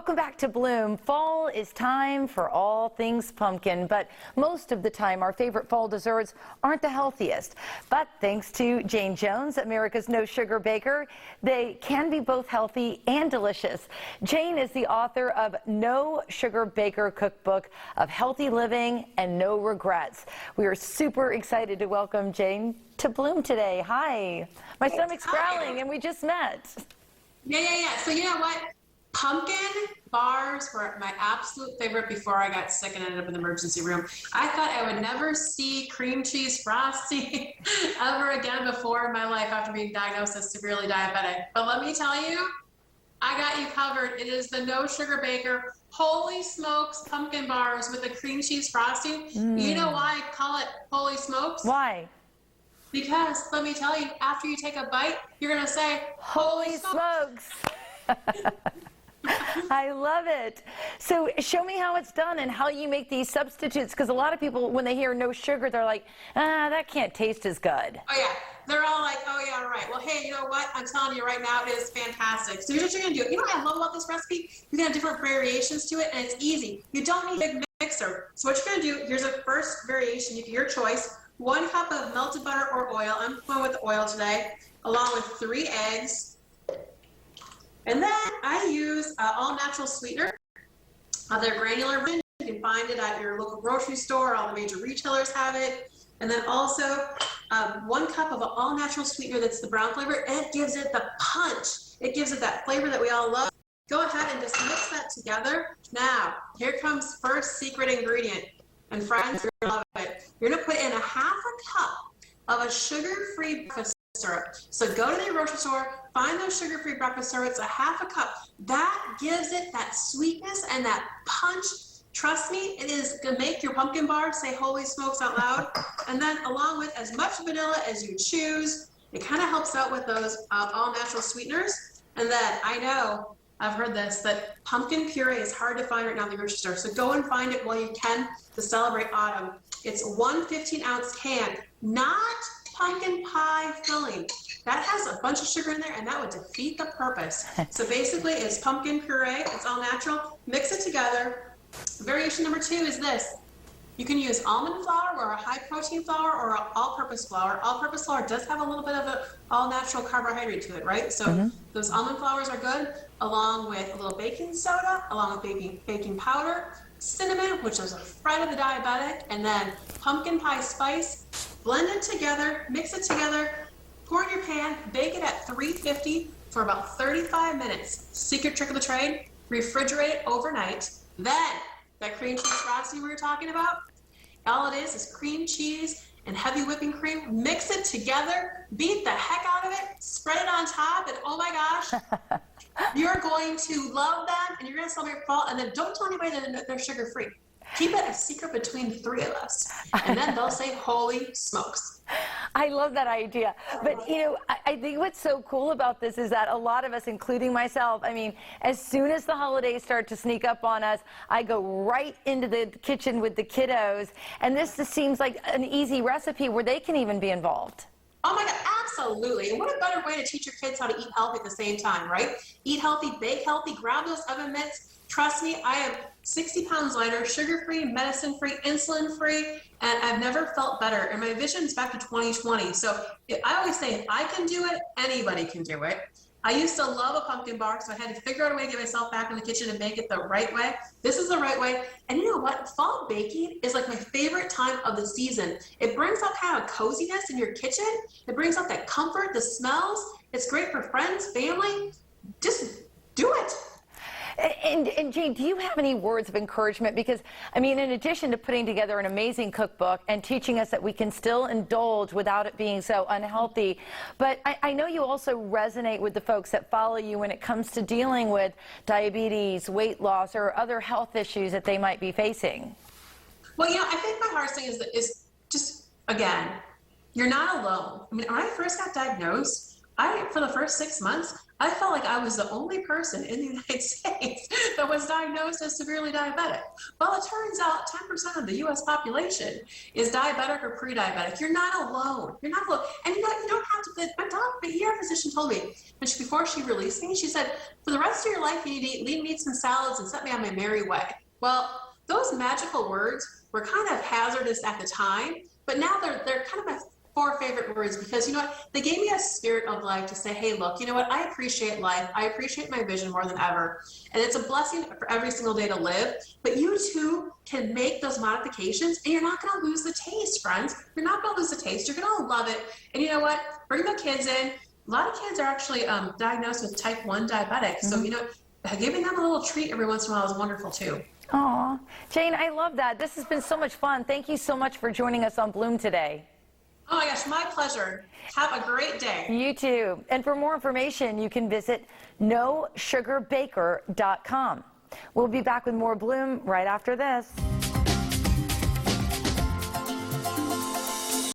Welcome back to Bloom. Fall is time for all things pumpkin, but most of the time our favorite fall desserts aren't the healthiest. But thanks to Jayne Jones, America's No Sugar Baker, they can be both healthy and delicious. Jayne is the author of No Sugar Baker Cookbook of Healthy Living and No Regrets. We are super excited to welcome Jayne to Bloom today. Hi. My stomach's growling and we just met. Yeah. So you know what? Pumpkin bars were my absolute favorite before I got sick and ended up in the emergency room. I thought I would never see cream cheese frosty ever again before in my life after being diagnosed as severely diabetic. But let me tell you, I got you covered. It is the No Sugar Baker Holy Smokes pumpkin bars with the cream cheese frosting. You know why I call it Holy Smokes? Why? Because let me tell you, after you take a bite, you're going to say, Holy smokes. I love it. So show me how it's done and how you make these substitutes, because a lot of people, when they hear no sugar, they're like, that can't taste as good. Oh yeah, they're all like, oh yeah, right. Well, hey, you know what? I'm telling you right now, it is fantastic. So here's what you're gonna do. You know what I love about this recipe? You can have different variations to it, and it's easy. You don't need a big mixer. So what you're gonna do, here's a first variation, your choice. 1 cup of melted butter or oil. I'm going with the oil today, along with 3 eggs. And then I use all natural sweetener. They're granular. You can find it at your local grocery store. All the major retailers have it. And then also 1 cup of all natural sweetener that's the brown flavor. It gives it the punch. It gives it that flavor that we all love. Go ahead and just mix that together. Now, here comes first secret ingredient. And friends, you're gonna love it. You're gonna put in a 1/2 cup of a sugar-free breakfast syrup. So go to the grocery store, find those sugar-free breakfast syrups, a 1/2 cup. That gives it that sweetness and that punch. Trust me, it is gonna make your pumpkin bar say holy smokes out loud. And then along with as much vanilla as you choose, it kind of helps out with those all natural sweeteners. And then I know, I've heard this, that pumpkin puree is hard to find right now in the grocery store. So go and find it while you can to celebrate autumn. It's 1 15-ounce can, not pumpkin pie filling. That has a bunch of sugar in there and that would defeat the purpose. So basically it's pumpkin puree, it's all natural, mix it together. Variation number 2 is this. You can use almond flour or a high protein flour or an all-purpose flour. All-purpose flour does have a little bit of an all-natural carbohydrate to it, right? So those almond flours are good, along with a little baking soda, along with baking powder, cinnamon, which is a friend of the diabetic, and then pumpkin pie spice. Blend it together, mix it together, pour in your pan, bake it at 350 for about 35 minutes. Secret trick of the trade, refrigerate it overnight. Then, that cream cheese frosting we were talking about, all it is cream cheese and heavy whipping cream. Mix it together, beat the heck out of it, spread it on top, and oh my gosh, you're going to love them, and you're going to celebrate fall, and then don't tell anybody that they're sugar-free. Keep it a secret between the 3 of us, and then they'll say, holy smokes. I love that idea. But, you know, I think what's so cool about this is that a lot of us, including myself, I mean, as soon as the holidays start to sneak up on us, I go right into the kitchen with the kiddos. And this just seems like an easy recipe where they can even be involved. Oh my God, absolutely. And what a better way to teach your kids how to eat healthy at the same time, right? Eat healthy, bake healthy, grab those oven mitts. Trust me, I am 60 pounds lighter, sugar-free, medicine-free, insulin-free, and I've never felt better. And my vision's back to 2020. So I always say, if I can do it, anybody can do it. I used to love a pumpkin bar, so I had to figure out a way to get myself back in the kitchen and make it the right way. This is the right way. And you know what? Fall baking is like my favorite time of the season. It brings out kind of coziness in your kitchen. It brings out that comfort, the smells. It's great for friends, family. Just do it. And Jayne, do you have any words of encouragement? Because, I mean, in addition to putting together an amazing cookbook and teaching us that we can still indulge without it being so unhealthy, but I know you also resonate with the folks that follow you when it comes to dealing with diabetes, weight loss, or other health issues that they might be facing. Well, you know, I think my hardest thing is just, again, you're not alone. I mean, when I first got diagnosed, for the first 6 months, I felt like I was the only person in the United States that was diagnosed as severely diabetic. Well, it turns out 10% of the U.S. population is diabetic or pre-diabetic. You're not alone. You're not alone. And you know, you don't have to, my ER physician told me, before she released me, she said, for the rest of your life, you need to eat lean meats and salads and set me on my merry way. Well, those magical words were kind of hazardous at the time, but now they're kind of my 4 favorite words, because you know what, they gave me a spirit of life to say, hey, look, you know what, I appreciate life, I appreciate my vision more than ever, and it's a blessing for every single day to live, but you too can make those modifications, and you're not going to lose the taste, friends. You're not going to lose the taste. You're going to love it. And you know what, bring the kids in. A lot of kids are actually diagnosed with type 1 diabetic, so you know, giving them a little treat every once in a while is wonderful too. Aw, Jayne, I love that. This has been so much fun. Thank you so much for joining us on Bloom today. Oh my gosh, my pleasure. Have a great day. You too. And for more information, you can visit nosugarbaker.com. We'll be back with more Bloom right after this.